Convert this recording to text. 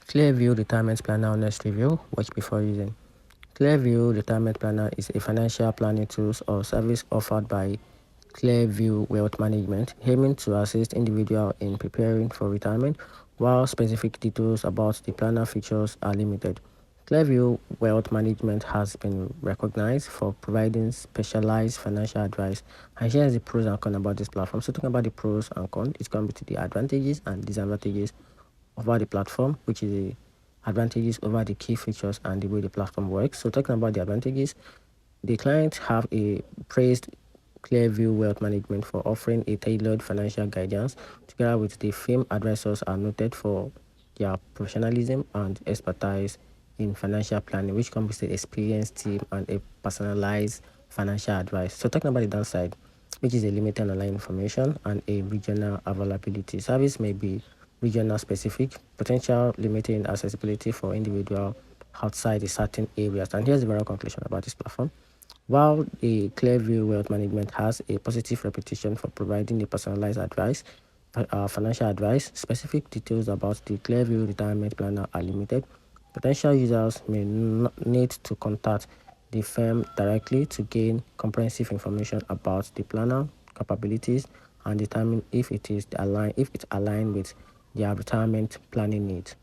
Clearview Retirement Planner Honest review. Watch before using. Clearview Retirement Planner is a financial planning tool or service offered by Clearview Wealth Management, aiming to assist individuals in preparing for retirement, while specific details about the planner features are limited. Clearview Wealth Management has been recognized for providing specialized financial advice. And here's the pros and cons about this platform. So talking about the pros and cons, it's going to be to the advantages and disadvantages over the platform, which is the advantages over the key features and the way the platform works. So talking about the advantages, the clients have a praised Clearview Wealth Management for offering a tailored financial guidance. Together with the firm, advisors are noted for their professionalism and expertise in financial planning, which comes with an experienced team and a personalized financial advice. So talking about the downside, which is a limited online information and a regional availability. Service may be regional specific, potential limiting accessibility for individual outside the certain areas. And here's the overall conclusion about this platform. While the Clearview Wealth Management has a positive reputation for providing a personalized advice, financial advice, specific details about the Clearview Retirement Planner are limited. Potential users may need to contact the firm directly to gain comprehensive information about the planner capabilities and determine if it aligned with their retirement planning needs.